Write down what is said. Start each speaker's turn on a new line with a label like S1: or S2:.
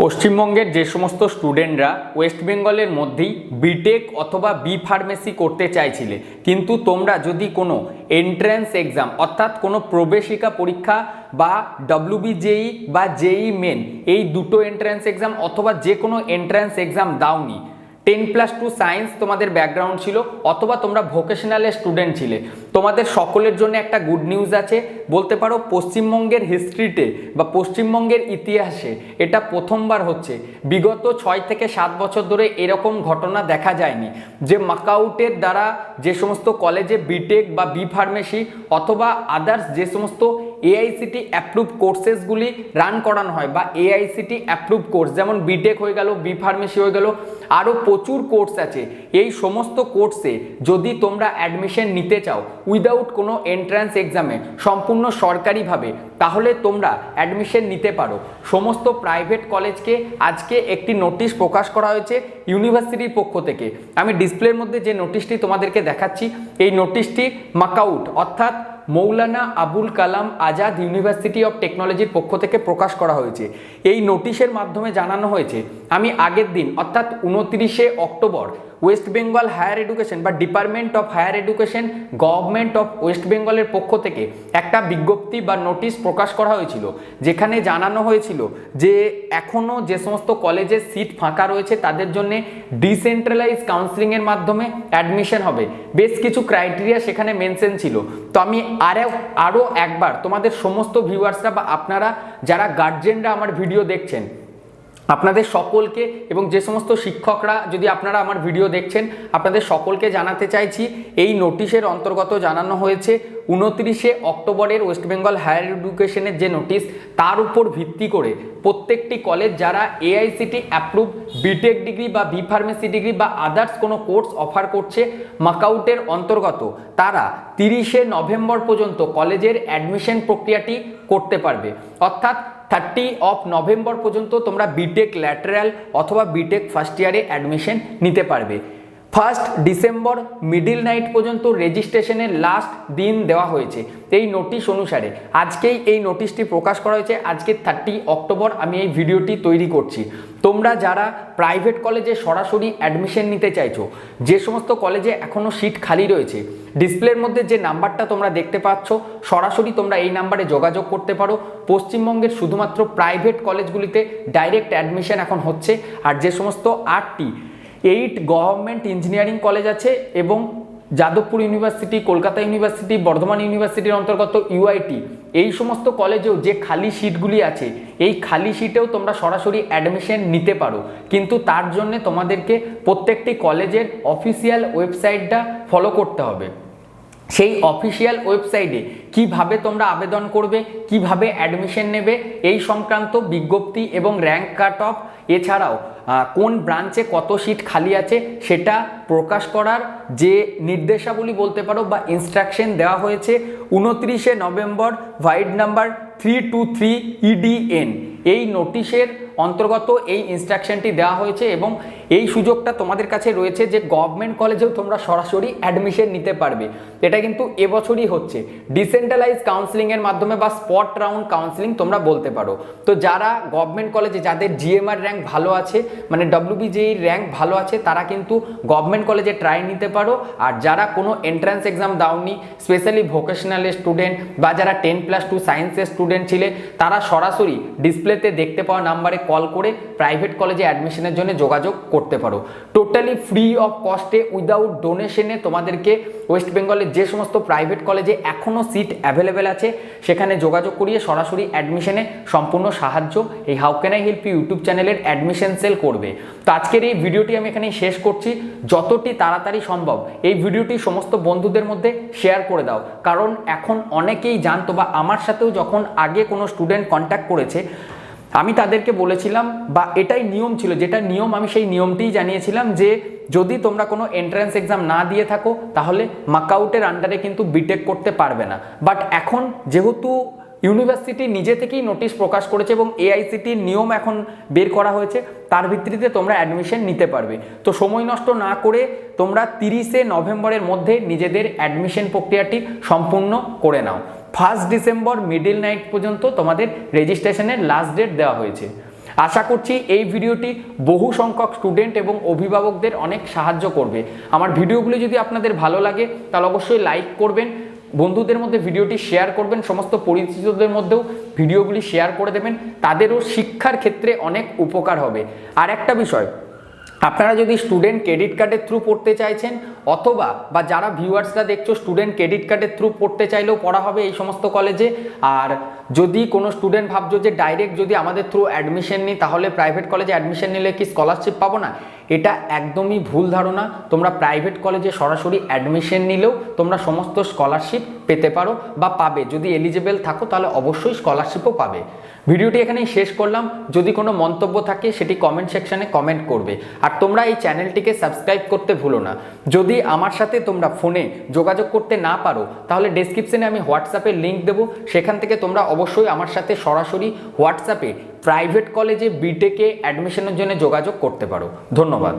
S1: পশ্চিমবঙ্গের যে সমস্ত স্টুডেন্টরা ওয়েস্ট বেঙ্গলের মধ্যেই বিটেক অথবা বি ফার্মেসি করতে চাইছিলে, কিন্তু তোমরা যদি কোনো এন্ট্রান্স এক্সাম অর্থাৎ কোনো প্রবেশিকা পরীক্ষা বা ডব্লিউবিজেই বা জেই মেন এই দুটো এন্ট্রান্স এক্সাম অথবা যে কোনো এন্ট্রান্স এক্সাম দাওনি, 10+2 সায়েন্স তোমাদের ব্যাকগ্রাউন্ড ছিল অথবা তোমরা ভোকেশনালের স্টুডেন্ট ছিলে, তোমাদের সকলের জন্য একটা গুড নিউজ আছে। বলতে পারো পশ্চিমবঙ্গের হিস্ট্রিতে বা পশ্চিমবঙ্গের ইতিহাসে এটা প্রথমবার হচ্ছে। বিগত 6 থেকে 7 বছর ধরে এরকম ঘটনা দেখা যায়নি যে মাকআউটের দ্বারা যে সমস্ত কলেজে বিটেক বা বি ফার্মেসি অথবা আদার্স যে সমস্ত এআইসিটি অ্যাপ্রুভ কোর্সেসগুলি রান করানো হয় বা এআইসিটি অ্যাপ্রুভ কোর্স, যেমন বিটেক হয়ে গেল, বি ফার্মেসি হয়ে গেল, আরও প্রচুর কোর্স আছে। এই সমস্ত কোর্সে যদি তোমরা অ্যাডমিশন নিতে চাও উইদাউট কোনো এন্ট্রান্স এক্সামে সম্পূর্ণ সরকারিভাবে, তাহলে তোমরা অ্যাডমিশন নিতে পারো। সমস্ত প্রাইভেট কলেজকে আজকে একটি নোটিশ প্রকাশ করা হয়েছে ইউনিভার্সিটির পক্ষ থেকে। আমি ডিসপ্লের মধ্যে যে নোটিশটি তোমাদেরকে দেখাচ্ছি, এই নোটিশটি মাকআউট অর্থাৎ মৌলানা আবুল কালাম আজাদ ইউনিভার্সিটি অফ টেকনোলজির পক্ষ থেকে প্রকাশ করা হয়েছে। এই নোটিশের মাধ্যমে জানানো হয়েছে, আমি আগের দিন অর্থাৎ 29শে October West Bengal higher education বা department of higher education government of West বেঙ্গলের পক্ষ থেকে একটা বিজ্ঞপ্তি বা নোটিশ প্রকাশ করা হয়েছিল, যেখানে জানানো হয়েছিল যে এখনও যে সমস্ত কলেজের সিট ফাঁকা রয়েছে তাদের জন্য ডিসেন্ট্রালাইজ কাউন্সিলিংয়ের মাধ্যমে অ্যাডমিশন হবে। বেশ কিছু ক্রাইটেরিয়া সেখানে মেনশন ছিল। তো আমি আরও একবার তোমাদের সমস্ত ভিউয়ার্সরা বা আপনারা যারা গার্জেনরা আমার ভিডিও দেখছেন আপনাদের সকলকে এবং যে সমস্ত শিক্ষকরা যদি আপনারা আমার ভিডিও দেখছেন আপনাদের সকলকে জানাতে চাইছি, এই নোটিশের অন্তর্গত জানানো হয়েছে 29শে অক্টোবরের ওয়েস্ট বেঙ্গল হায়ার এডুকেশনের যে নোটিশ, তার উপর ভিত্তি করে প্রত্যেকটি কলেজ যারা এআইসিটি অ্যাপ্রুভ বিটেক ডিগ্রি বা বি ফার্মেসি ডিগ্রি বা আদার্স কোনো কোর্স অফার করছে মাকআউটের অন্তর্গত, তারা 30শে নভেম্বর পর্যন্ত কলেজের অ্যাডমিশন প্রক্রিয়াটি করতে পারবে। অর্থাৎ 30 নভেম্বর পর্যন্ত তোমরা বিটেক ল্যাটারাল অথবা বিটেক ফার্স্ট ইয়ারে অ্যাডমিশন নিতে পারবে। 1 ডিসেম্বর মিডিল নাইট পর্যন্ত রেজিস্ট্রেশনের লাস্ট দিন দেওয়া হয়েছে। এই নোটিশ অনুসারে আজকেই এই নোটিশটি প্রকাশ করা হয়েছে। আজকে 30 অক্টোবর আমি এই ভিডিওটি তৈরি করছি। তোমরা যারা প্রাইভেট কলেজে সরাসরি অ্যাডমিশন নিতে চাইছো, যে সমস্ত কলেজে এখনও সিট খালি রয়েছে, ডিসপ্লের মধ্যে যে নাম্বারটা তোমরা দেখতে পাচ্ছ সরাসরি তোমরা এই নাম্বারে যোগাযোগ করতে পারো। পশ্চিমবঙ্গের শুধুমাত্র প্রাইভেট কলেজগুলিতে ডাইরেক্ট অ্যাডমিশন এখন হচ্ছে। আর যে সমস্ত 8 গভর্নমেন্ট ইঞ্জিনিয়ারিং কলেজ আছে এবং যাদবপুর ইউনিভার্সিটি, কলকাতা ইউনিভার্সিটি, বর্ধমান ইউনিভার্সিটির অন্তর্গত ইউআইটি, এই সমস্ত কলেজেও যে খালি সিটগুলি আছে এই খালি সিটেও তোমরা সরাসরি অ্যাডমিশন নিতে পারো। কিন্তু তার জন্য তোমাদেরকে প্রত্যেকটি কলেজের অফিসিয়াল ওয়েবসাইটটা ফলো করতে হবে। সেই অফিসিয়াল ওয়েবসাইটে কিভাবে তোমরা আবেদন করবে, কিভাবে অ্যাডমিশন নেবে এই সংক্রান্ত বিজ্ঞপ্তি এবং র্যাঙ্ক কাট অফ, এছাড়াও কোন ব্রাঞ্চে কত সিট খালি আছে সেটা প্রকাশ করার যে নির্দেশাবলী বলতে পারো বা ইনস্ট্রাকশন দেওয়া হয়েছে 29শে নভেম্বর ভাইড নাম্বার 323 EDN এই নোটিশের অন্তর্গত এই ইনস্ট্রাকশনটি দেওয়া হয়েছে। এবং এই সুযোগটা তোমাদের কাছে রয়েছে যে গভর্নমেন্ট কলেজেও তোমরা সরাসরি অ্যাডমিশন নিতে পারবে। এটা কিন্তু এবছরই হচ্ছে ডিসেন্ট্রালাইজ কাউন্সিলিংয়ের মাধ্যমে বা স্পট রাউন্ড কাউন্সিলিং তোমরা বলতে পারো। তো যারা গভর্নমেন্ট কলেজে যাদের জিএমআর র্যাঙ্ক ভালো আছে মানে ডব্লিউবিজেই র্যাঙ্ক ভালো আছে তারা কিন্তু গভর্নমেন্ট কলেজে ট্রাই নিতে পারো। আর যারা কোনো এন্ট্রান্স এক্সাম দাওনি, স্পেশালি ভোকেশনালের স্টুডেন্ট বা যারা 10+2 সায়েন্সের স্টুডেন্ট ছিলে, তারা সরাসরি ডিসপ্লেতে দেখতে পাওয়া নাম্বারে কল করে প্রাইভেট কলেজে অ্যাডমিশনের জন্য যোগাযোগ করতে পারো। টোটালি ফ্রি অফ কস্টে উইদাউট ডোনেশনে তোমাদেরকে ওয়েস্ট বেঙ্গলের যে সমস্ত প্রাইভেট কলেজে এখনও সিট অ্যাভেলেবেল আছে সেখানে যোগাযোগ করিয়ে সরাসরি অ্যাডমিশনে সম্পূর্ণ সাহায্য এই how can I help you YouTube চ্যানেলের অ্যাডমিশন সেল করবে। তো আজকের এই ভিডিওটি আমি এখানেই শেষ করছি। যতটি তাড়াতাড়ি সম্ভব এই ভিডিওটি সমস্ত বন্ধুদের মধ্যে শেয়ার করে দাও, কারণ এখন অনেকেই জানতো বা আমার সাথেও যখন আগে কোনো স্টুডেন্ট কন্ট্যাক্ট করেছে আমি তাদেরকে বলেছিলাম বা এটাই নিয়ম ছিল, যেটা নিয়ম আমি সেই নিয়মটিই জানিয়েছিলাম যে যদি তোমরা কোনো এন্ট্রান্স এক্সাম না দিয়ে থাকো তাহলে মাকআউটের আন্ডারে কিন্তু বিটেক করতে পারবে না। বাট এখন যেহেতু ইউনিভার্সিটি নিজে থেকেই নোটিশ প্রকাশ করেছে এবং এআইসিটির নিয়ম এখন বের করা হয়েছে, তার ভিত্তিতে তোমরা অ্যাডমিশন নিতে পারবে। তো সময় নষ্ট না করে তোমরা 30শে নভেম্বরের মধ্যে নিজেদের অ্যাডমিশন প্রক্রিয়াটি সম্পূর্ণ করে নাও। 1 ডিসেম্বর মিডিল নাইট পর্যন্ত তোমাদের রেজিস্ট্রেশনের লাস্ট ডেট দেওয়া হয়েছে। আশা করছি এই ভিডিওটি বহু সংখ্যক স্টুডেন্ট এবং অভিভাবকদের অনেক সাহায্য করবে। আমার ভিডিওগুলি যদি আপনাদের ভালো লাগে তাহলে অবশ্যই লাইক করবেন, বন্ধুদের মধ্যে ভিডিওটি শেয়ার করবেন, সমস্ত পরিচিতদের মধ্যেও ভিডিওগুলি শেয়ার করে দেবেন, তাদেরও শিক্ষার ক্ষেত্রে অনেক উপকার হবে। আর একটা বিষয়, আপনারা যদি স্টুডেন্ট ক্রেডিট কার্ডের থ্রু পড়তে চাইছেন অথবা বা যারা ভিউয়ার্সরা দেখছো স্টুডেন্ট ক্রেডিট কার্ডের থ্রু পড়তে চাইলেও পড়া হবে এই সমস্ত কলেজে। আর যদি কোনো স্টুডেন্ট ভাবছো যে ডাইরেক্ট যদি আমাদের থ্রু অ্যাডমিশন নিই তাহলে প্রাইভেট কলেজে অ্যাডমিশন নিলে কি স্কলারশিপ পাবো না, এটা একদমই ভুল ধারণা। তোমরা প্রাইভেট কলেজে সরাসরি অ্যাডমিশন নিলেও তোমরা সমস্ত স্কলারশিপ পেতে পারো বা পাবে, যদি এলিজিবল থাকো তাহলে অবশ্যই স্কলারশিপও পাবে। ভিডিওটি এখানেই শেষ করলাম। যদি কোনো মন্তব্য থাকে সেটি কমেন্ট সেকশনে কমেন্ট করবে। আর তোমরা এই চ্যানেলটিকে সাবস্ক্রাইব করতে ভুলো না। যদি আমার সাথে তোমরা ফোনে যোগাযোগ করতে না পারো তাহলে ডেসক্রিপশনে আমি হোয়াটসঅ্যাপের লিঙ্ক দেবো, সেখান থেকে তোমরা অবশ্যই আমার সাথে সরাসরি হোয়াটসঅ্যাপে প্রাইভেট কলেজে বিটেকে অ্যাডমিশনের জন্য যোগাযোগ করতে পারো। ধন্যবাদ।